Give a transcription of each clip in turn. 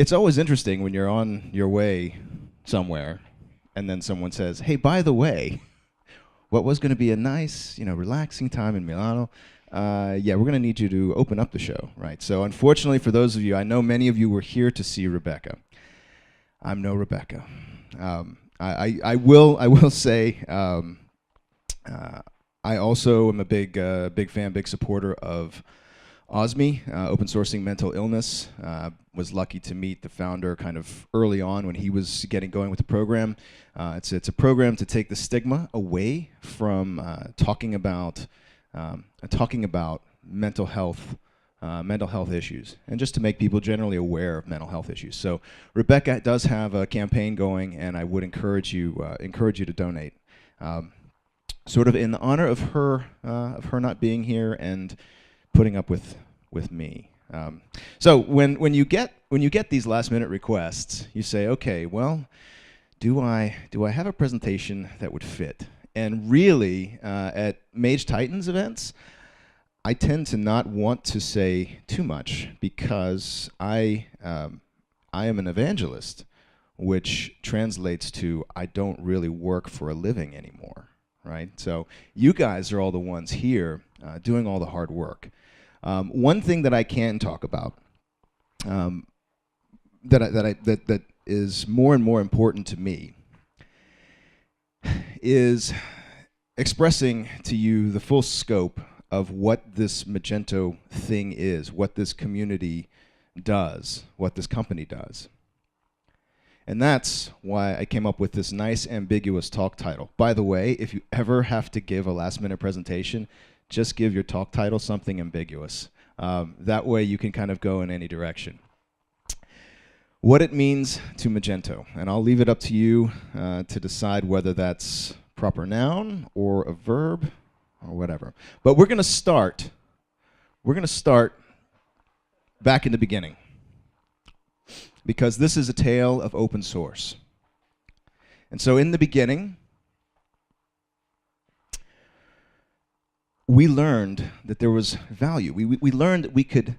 It's always interesting when you're on your way somewhere and then someone says, hey, by the way, what was going to be a nice, relaxing time in Milano, yeah, we're going to need you to open up the show, right? So unfortunately for those of you, I know many of you were here to see Rebecca. I'm no Rebecca. I will say I also am a big fan, big supporter of OSME, open sourcing mental illness. Was lucky to meet the founder kind of early on when he was getting going with the program. It's a program to take the stigma away from talking about mental health issues, and just to make people generally aware of mental health issues. So Rebecca does have a campaign going, and I would encourage you to donate, sort of in honor of her not being here and putting up with me. So when you get these last minute requests, you say, okay, well, do I have a presentation that would fit? And really, at Mage Titans events, I tend to not want to say too much because I am an evangelist, which translates to I don't really work for a living anymore, right? So you guys are all the ones here doing all the hard work. One thing that I can talk about that is more and more important to me is expressing to you the full scope of what this Magento thing is, what this community does, what this company does. And that's why I came up with this nice ambiguous talk title. By the way, if you ever have to give a last-minute presentation, just give your talk title something ambiguous. That way you can kind of go in any direction. What it means to Magento, and I'll leave it up to you to decide whether that's proper noun or a verb or whatever. But we're going to start back in the beginning, because this is a tale of open source. And so in the beginning, we learned that there was value. We learned that we could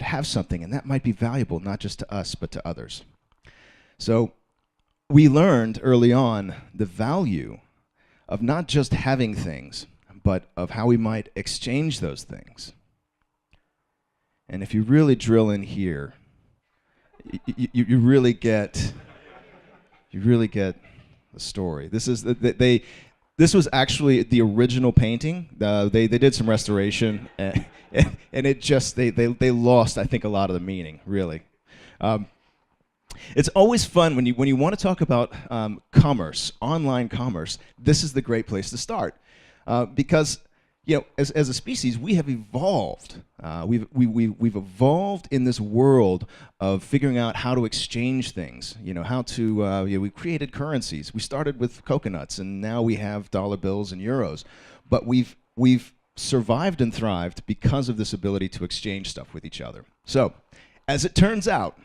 have something, and that might be valuable not just to us but to others. So we learned early on the value of not just having things, but of how we might exchange those things. And if you really drill in here, you really get the story. This was actually the original painting. They did some restoration, and it just they lost, I think, a lot of the meaning. Really, it's always fun when you want to talk about commerce, online commerce. This is the great place to start, because as a species we have evolved. We've evolved in this world of figuring out how to exchange things. How to we created currencies. We started with coconuts, and now we have dollar bills and euros. But we've survived and thrived because of this ability to exchange stuff with each other. So, as it turns out,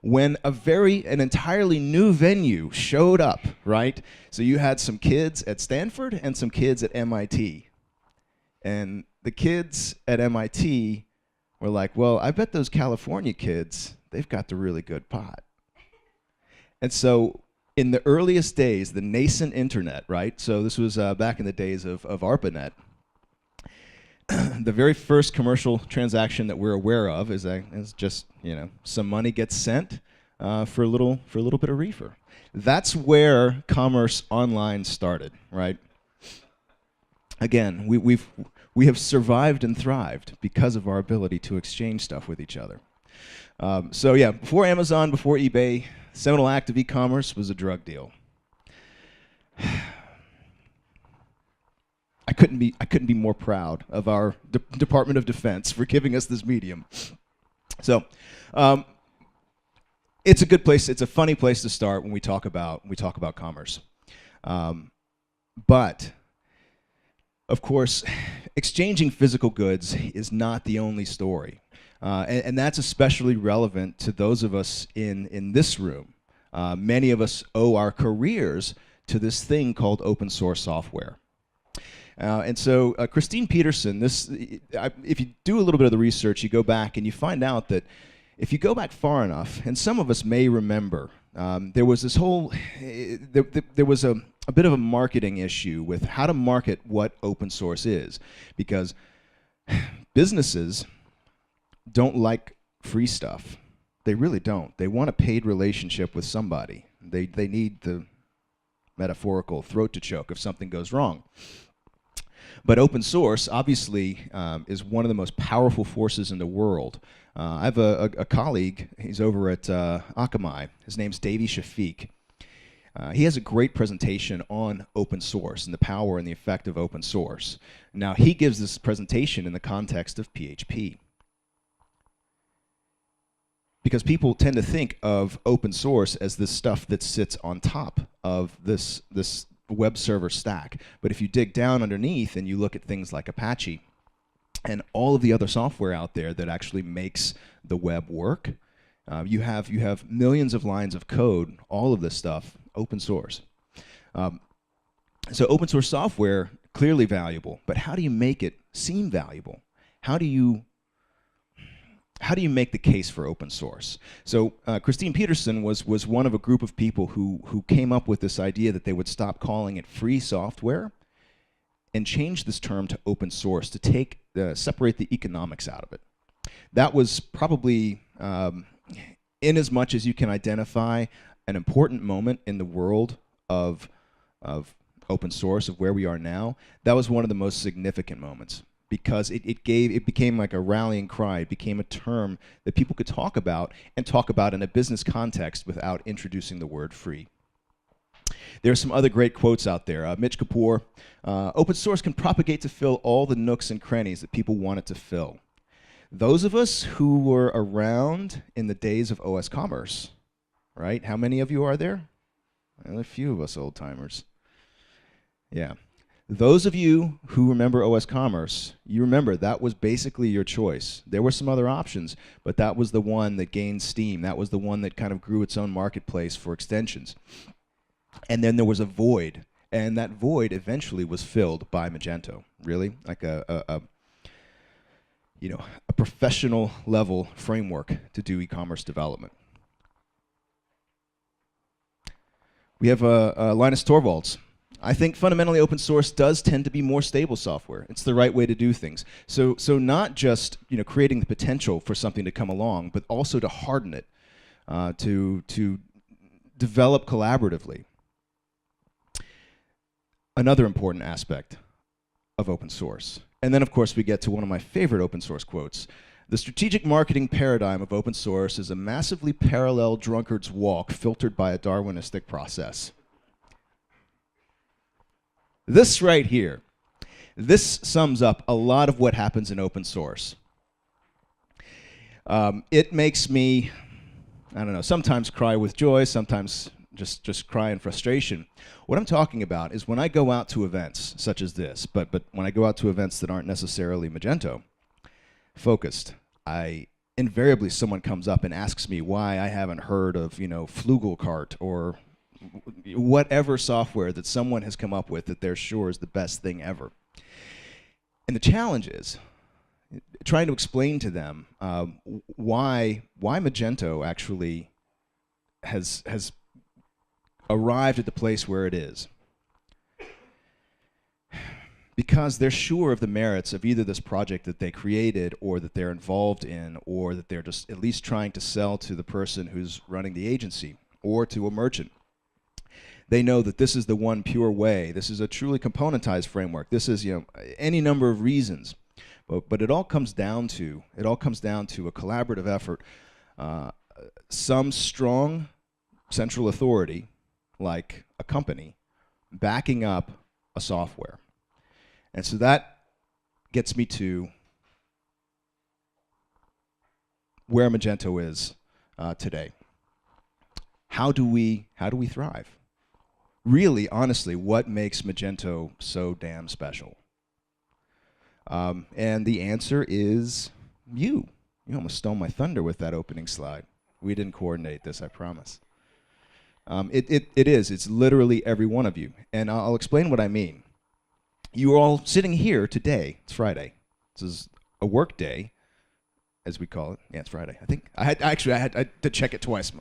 when an entirely new venue showed up, right? So you had some kids at Stanford and some kids at MIT. And the kids at MIT were like, well, I bet those California kids, they've got the really good pot. And so in the earliest days, the nascent internet, right? So this was back in the days of ARPANET. The very first commercial transaction that we're aware of is just, some money gets sent for a little bit of reefer. That's where commerce online started, right? Again, we have survived and thrived because of our ability to exchange stuff with each other. So yeah, before Amazon, before eBay, seminal act of e-commerce was a drug deal. I couldn't be more proud of our Department of Defense for giving us this medium. So it's a good place. It's a funny place to start when we talk about commerce. But of course, exchanging physical goods is not the only story. And that's especially relevant to those of us in this room. Many of us owe our careers to this thing called open source software. And so Christine Peterson, if you do a little bit of the research, you go back and you find out that if you go back far enough, and some of us may remember, there was this whole, there was a bit of a marketing issue with how to market what open source is, because businesses don't like free stuff. They really don't. They want a paid relationship with somebody. They need the metaphorical throat to choke if something goes wrong. But open source, obviously, is one of the most powerful forces in the world. I have a colleague, he's over at Akamai. His name's Davey Shafiq. He has a great presentation on open source and the power and the effect of open source. Now, he gives this presentation in the context of PHP. Because people tend to think of open source as this stuff that sits on top of this web server stack. But if you dig down underneath and you look at things like Apache and all of the other software out there that actually makes the web work, you have millions of lines of code, all of this stuff, open source. So open source software, clearly valuable, but how do you make it seem valuable? How do you make the case for open source? So Christine Peterson was one of a group of people who came up with this idea that they would stop calling it free software and change this term to open source to take separate the economics out of it. That was probably, in as much as you can identify an important moment in the world of open source, of where we are now, that was one of the most significant moments. Because it became like a rallying cry. It became a term that people could talk about in a business context without introducing the word free. There are some other great quotes out there. Mitch Kapoor, open source can propagate to fill all the nooks and crannies that people want it to fill. Those of us who were around in the days of OS Commerce, right? How many of you are there? Well, a few of us old timers. Yeah. Those of you who remember OS Commerce, you remember that was basically your choice. There were some other options, but that was the one that gained steam. That was the one that kind of grew its own marketplace for extensions. And then there was a void, and that void eventually was filled by Magento. Really, like a professional level framework to do e-commerce development. We have Linus Torvalds. I think fundamentally open source does tend to be more stable software. It's the right way to do things. So not just creating the potential for something to come along, but also to harden it, to develop collaboratively. Another important aspect of open source. And then of course we get to one of my favorite open source quotes. The strategic marketing paradigm of open source is a massively parallel drunkard's walk filtered by a Darwinistic process. This right here, this sums up a lot of what happens in open source. It makes me, I don't know, sometimes cry with joy, sometimes just cry in frustration. What I'm talking about is when I go out to events such as this, but when I go out to events that aren't necessarily Magento focused, invariably someone comes up and asks me why I haven't heard of, Flugelcart or whatever software that someone has come up with that they're sure is the best thing ever. And the challenge is trying to explain to them why Magento actually has arrived at the place where it is. Because they're sure of the merits of either this project that they created or that they're involved in, or that they're just at least trying to sell to the person who's running the agency or to a merchant. They know that this is the one pure way. This is a truly componentized framework. This is, any number of reasons. But it all comes down to a collaborative effort. Some strong central authority, like a company, backing up a software. And so that gets me to where Magento is today. How do we thrive? Really, honestly, what makes Magento so damn special? And the answer is you. You almost stole my thunder with that opening slide. We didn't coordinate this, I promise. It is. It's literally every one of you. And I'll explain what I mean. You are all sitting here today. It's Friday. This is a work day. as we call it. Yeah, it's Friday. I think I had to check it twice.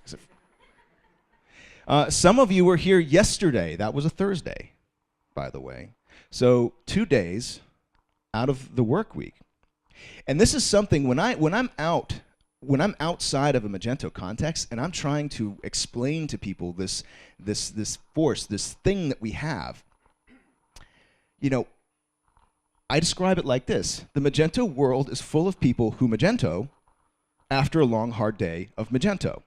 Some of you were here yesterday. That was a Thursday, by the way. So 2 days out of the work week. And this is something when I'm outside of a Magento context and I'm trying to explain to people this force, this thing that we have, I describe it like this. The Magento world is full of people who Magento after a long, hard day of Magento.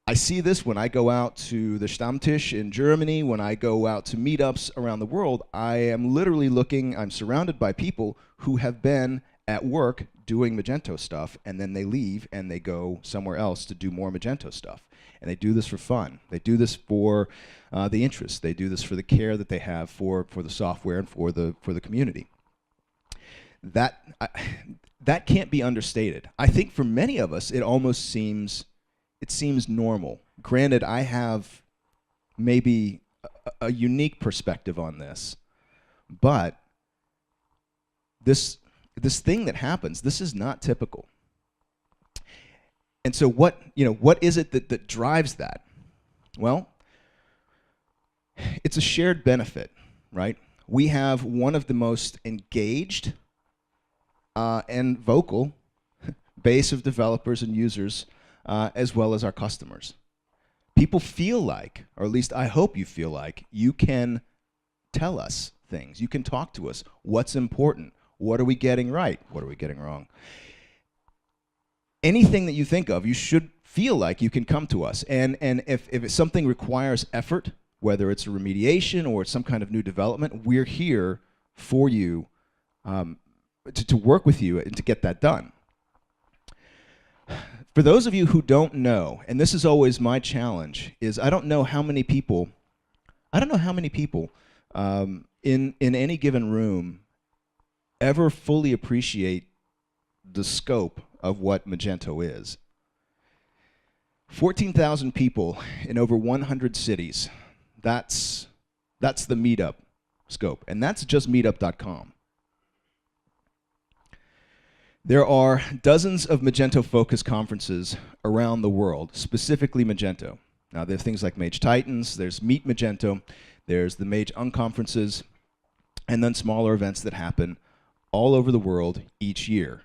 I see this when I go out to the Stammtisch in Germany, when I go out to meetups around the world. I am literally I'm surrounded by people who have been at work doing Magento stuff, and then they leave and they go somewhere else to do more Magento stuff. And they do this for fun. They do this for the interest. They do this for the care that they have for the software and for the community. That can't be understated. I think for many of us, it seems normal. Granted, I have maybe a unique perspective on this, but this thing that happens, this is not typical. And so what is it that drives that? Well, it's a shared benefit, right? We have one of the most engaged and vocal base of developers and users, as well as our customers. People feel like, or at least I hope you feel like, you can tell us things. You can talk to us. What's important? What are we getting right? What are we getting wrong? Anything that you think of, you should feel like you can come to us. And if something requires effort, whether it's a remediation or it's some kind of new development, we're here for you to work with you and to get that done. For those of you who don't know, and this is always my challenge, is I don't know how many people in any given room ever fully appreciate the scope of what Magento is. 14,000 people in over 100 cities. That's the meetup scope, and that's just meetup.com. There are dozens of Magento-focused conferences around the world, specifically Magento. Now, there's things like Mage Titans, there's Meet Magento, there's the Mage Unconferences, and then smaller events that happen all over the world each year.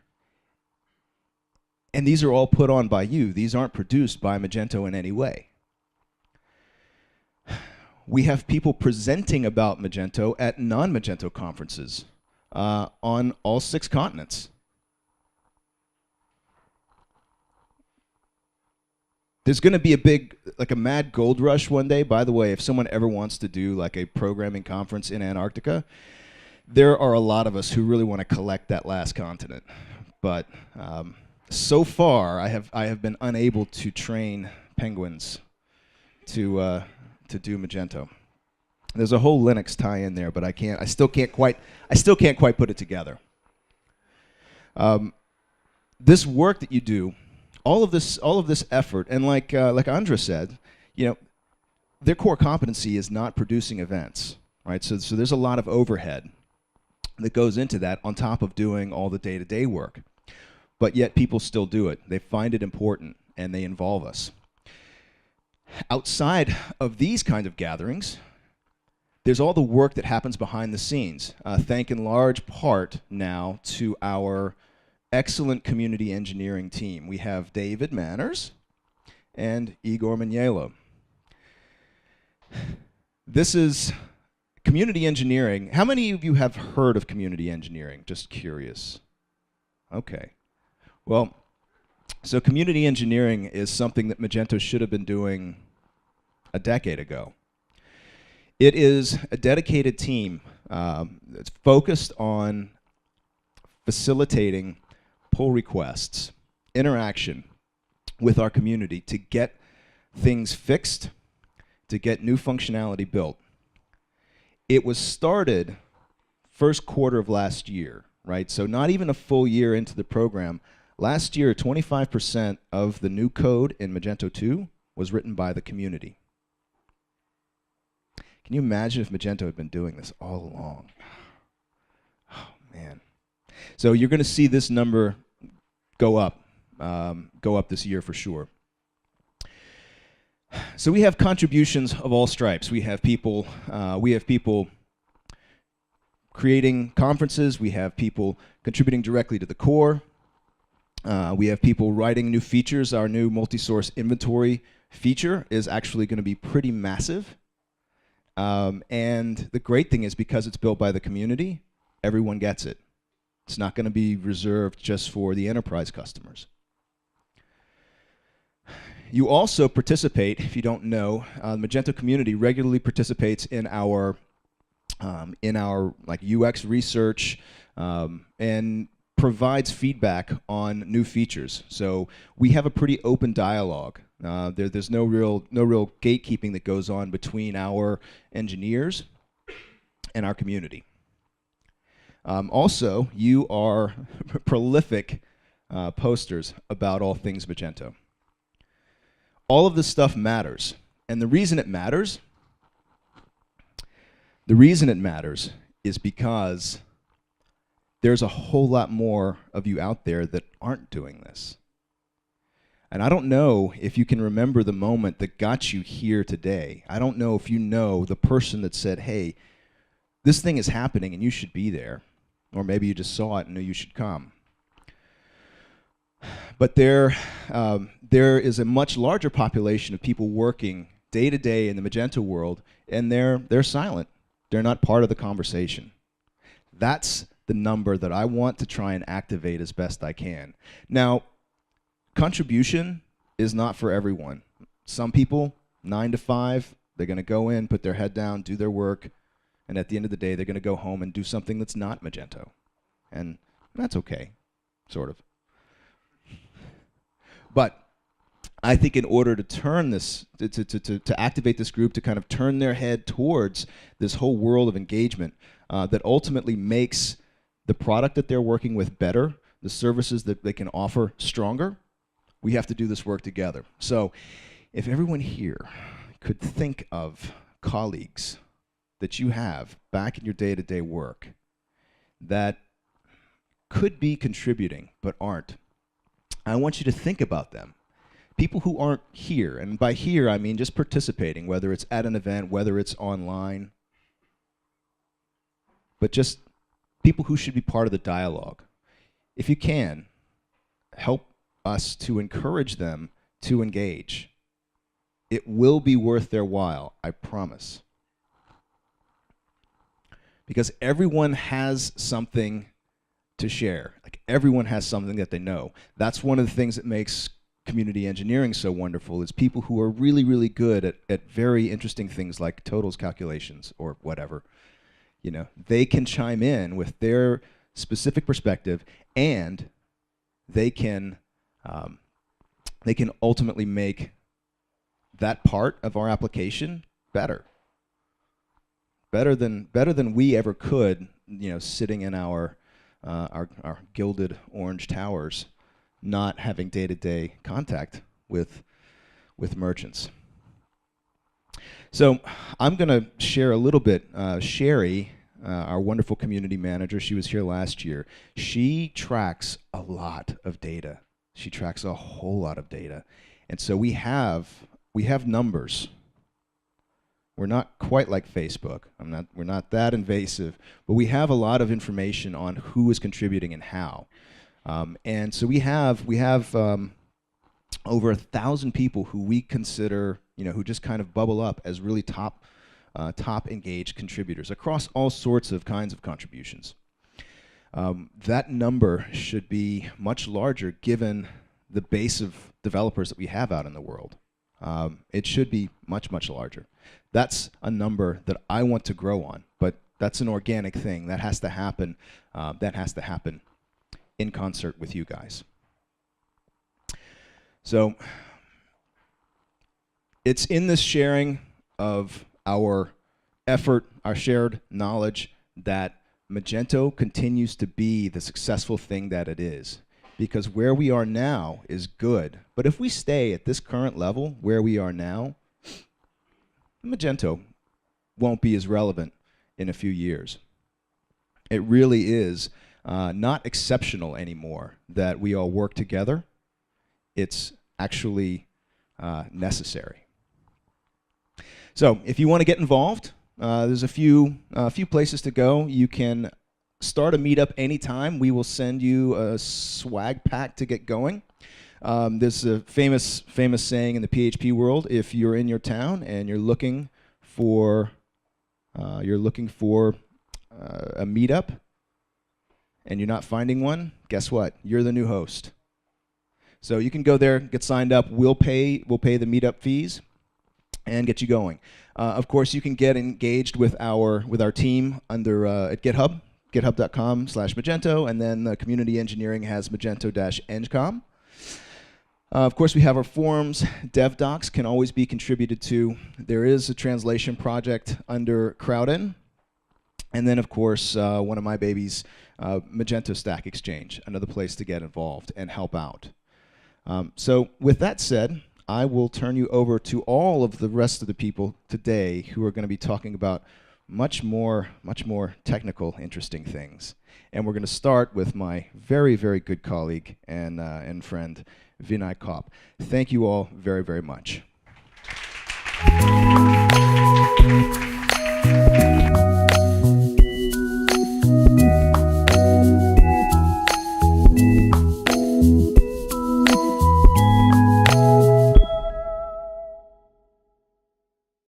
And these are all put on by you. These aren't produced by Magento in any way. We have people presenting about Magento at non-Magento conferences on all 6 continents. There's going to be a mad gold rush one day. By the way, if someone ever wants to do like a programming conference in Antarctica, there are a lot of us who really want to collect that last continent. But so far, I have been unable to train penguins to do Magento. There's a whole Linux tie-in there, but I still can't quite put it together. This work that you do, all of this effort, and like Andra said, their core competency is not producing events, right? So there's a lot of overhead that goes into that on top of doing all the day-to-day work. But yet people still do it. They find it important, and they involve us. Outside of these kind of gatherings, there's all the work that happens behind the scenes, thanks in large part now to our excellent community engineering team. We have David Manners and Igor Maniello. This is community engineering. How many of you have heard of community engineering? Just curious. Okay. Well, so community engineering is something that Magento should have been doing a decade ago. It is a dedicated team that's focused on facilitating pull requests, interaction with our community to get things fixed, to get new functionality built. It was started first quarter of last year, right? So not even a full year into the program. Last year, 25% of the new code in Magento 2 was written by the community. Can you imagine if Magento had been doing this all along? Oh, man. So you're going to see this number go up this year for sure. So we have contributions of all stripes. We have people creating conferences. We have people contributing directly to the core. We have people writing new features. Our new multi-source inventory feature is actually going to be pretty massive. And the great thing is, because it's built by the community, everyone gets it. It's not going to be reserved just for the enterprise customers. You also participate, if you don't know, the Magento community regularly participates in our like UX research and provides feedback on new features. So we have a pretty open dialogue. There's no real gatekeeping that goes on between our engineers and our community. Also, you are prolific posters about all things Magento. All of this stuff matters, and the reason it matters is because there's a whole lot more of you out there that aren't doing this. And I don't know if you can remember the moment that got you here today. I don't know if you know the person that said, hey, this thing is happening and you should be there. Or maybe you just saw it and knew you should come. But there is a much larger population of people working day to day in the Magento world, and they're silent. They're not part of the conversation. That's the number that I want to try and activate as best I can. Now, contribution is not for everyone. Some people, 9 to 5, they're going to go in, put their head down, do their work, and at the end of the day, they're going to go home and do something that's not Magento. And that's okay, sort of. But I think in order to turn this, to activate this group, to kind of turn their head towards this whole world of engagement that ultimately makes the product that they're working with better, the services that they can offer stronger, we have to do this work together. So if everyone here could think of colleagues that you have back in your day-to-day work that could be contributing but aren't, I want you to think about them. People who aren't here, and by here I mean just participating, whether it's at an event, whether it's online, but just people who should be part of the dialogue. If you can, help us to encourage them to engage. It will be worth their while, I promise. Because everyone has something to share. Like, everyone has something that they know. That's one of the things that makes community engineering so wonderful, is people who are really, really good at very interesting things like totals calculations or whatever. You know, they can chime in with their specific perspective, and they can ultimately make that part of our application better. Better than we ever could, you know, sitting in our gilded orange towers, not having day-to-day contact with merchants. So I'm going to share a little bit. Sherry, our wonderful community manager, she was here last year. She tracks a lot of data. She tracks a whole lot of data. And so we have numbers. We're not quite like Facebook. We're not that invasive, but we have a lot of information on who is contributing and how. And so we have over 1,000 people who we consider, you know, who just kind of bubble up as really top engaged contributors across all sorts of kinds of contributions. That number should be much larger given the base of developers that we have out in the world. It should be much, much larger. That's a number that I want to grow on, but that's an organic thing. That has to happen. That has to happen in concert with you guys. So it's in this sharing of our effort, our shared knowledge, that Magento continues to be the successful thing that it is. Because where we are now is good. But if we stay at this current level where we are now, Magento won't be as relevant in a few years. It really is not exceptional anymore that we all work together. It's actually necessary. So if you want to get involved, there's a few places to go. You can start a meetup anytime. We will send you a swag pack to get going. There's a famous saying in the PHP world: if you're in your town and you're looking for a meetup and you're not finding one, guess what? You're the new host. So you can go there, get signed up. We'll pay the meetup fees and get you going. Of course, you can get engaged with our team under at GitHub, github.com/Magento, and then community engineering has Magento-Engcom. Of course, we have our forums. Dev docs can always be contributed to. There is a translation project under Crowdin. And then, of course, one of my babies, Magento Stack Exchange, another place to get involved and help out. So with that said, I will turn you over to all of the rest of the people today who are going to be talking about much more technical, interesting things. And we're going to start with my very, very good colleague and friend, Vinay Kaup. Thank you all very, very much.